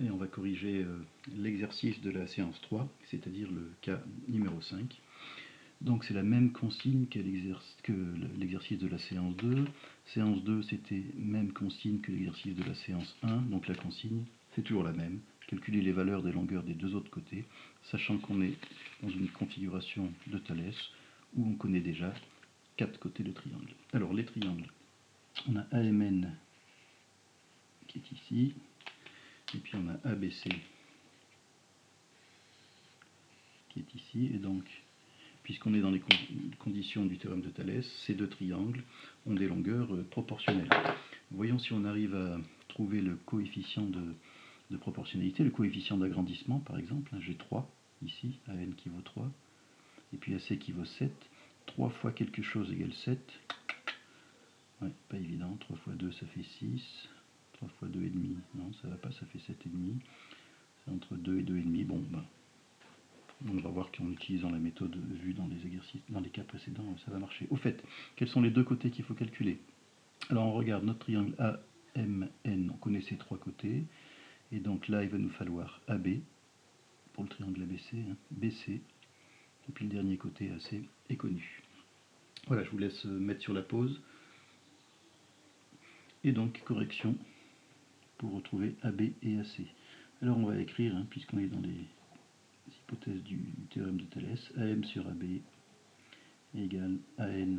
Et on va corriger l'exercice de la séance 3, c'est-à-dire le cas numéro 5. Donc c'est la même consigne que l'exercice de la séance 2. Séance 2, c'était même consigne que l'exercice de la séance 1, donc la consigne, c'est toujours la même. Calculer les valeurs des longueurs des deux autres côtés, sachant qu'on est dans une configuration de Thalès où on connaît déjà 4 côtés de triangle. Alors les triangles, on a AMN qui est ici, et puis on a ABC qui est ici, et donc, puisqu'on est dans les conditions du théorème de Thalès, ces deux triangles ont des longueurs proportionnelles. Voyons si on arrive à trouver le coefficient de proportionnalité, le coefficient d'agrandissement par exemple. J'ai 3 ici, AN qui vaut 3, et puis AC qui vaut 7. 3 fois quelque chose égale 7. Ouais, pas évident. 3 fois 2 ça fait 6. 3 fois 2,5, non ça va pas, ça fait 7,5. C'est entre 2 et 2,5. Bon, ben, on va voir qu'en utilisant la méthode vue dans les exercices, dans les cas précédents, ça va marcher. Au fait, quels sont les deux côtés qu'il faut calculer? Alors on regarde notre triangle AMN, on connaît ces trois côtés, et donc là il va nous falloir AB, pour le triangle ABC, BC, et puis le dernier côté AC est connu. Voilà, je vous laisse mettre sur la pause, et donc correction pour retrouver AB et AC. Alors on va écrire, puisqu'on est dans les hypothèses du théorème de Thalès, AM sur AB égale AN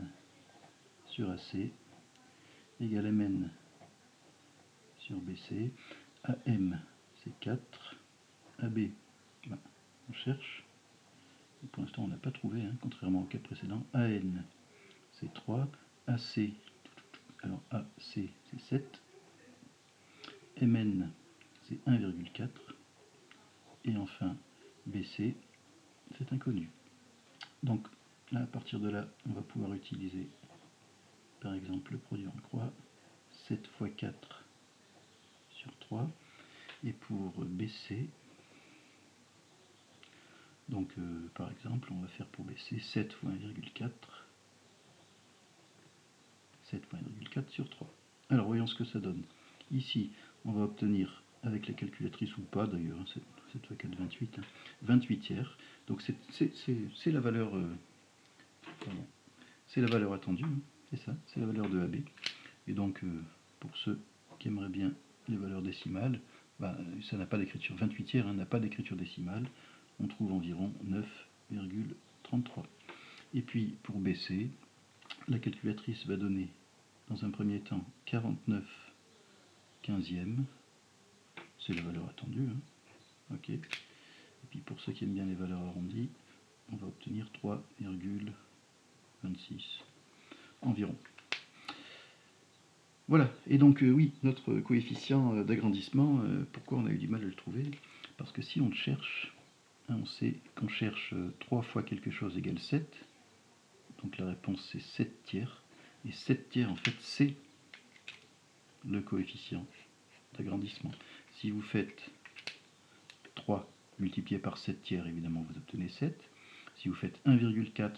sur AC égale MN sur BC. AM c'est 4, AB ben, on cherche, et pour l'instant on n'a pas trouvé, contrairement au cas précédent. AN c'est 3, AC, alors AC c'est 7, MN c'est 1,4, et enfin BC c'est inconnu. Donc là, à partir de là, on va pouvoir utiliser par exemple le produit en croix, 7 fois 4 sur 3, et pour BC, donc par exemple on va faire pour BC 7 fois 1,4, 7 fois 1,4 sur 3. Alors voyons ce que ça donne. Ici on va obtenir, avec la calculatrice ou pas d'ailleurs, 7 fois 4, 28, 28 tiers, donc c'est la valeur c'est la valeur attendue, c'est ça, c'est la valeur de AB. Et donc pour ceux qui aimeraient bien les valeurs décimales, ça n'a pas d'écriture, 28 tiers n'a pas d'écriture décimale, on trouve environ 9,33. Et puis pour BC, la calculatrice va donner dans un premier temps 49 15e, c'est la valeur attendue, ok. Et puis pour ceux qui aiment bien les valeurs arrondies, on va obtenir 3,26 environ. Voilà, et donc oui, notre coefficient d'agrandissement, pourquoi on a eu du mal à le trouver? Parce que si on le cherche, on sait qu'on cherche 3 fois quelque chose égale 7, donc la réponse c'est 7 tiers, et 7 tiers en fait c'est le coefficient d'agrandissement. Si vous faites 3 multiplié par 7 tiers, évidemment vous obtenez 7. Si vous faites 1,4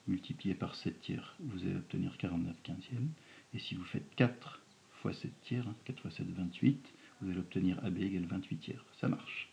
multiplié par 7 tiers, vous allez obtenir 49 15e. Et si vous faites 4 fois 7 tiers, 4 fois 7, 28, vous allez obtenir AB égale 28 tiers. Ça marche.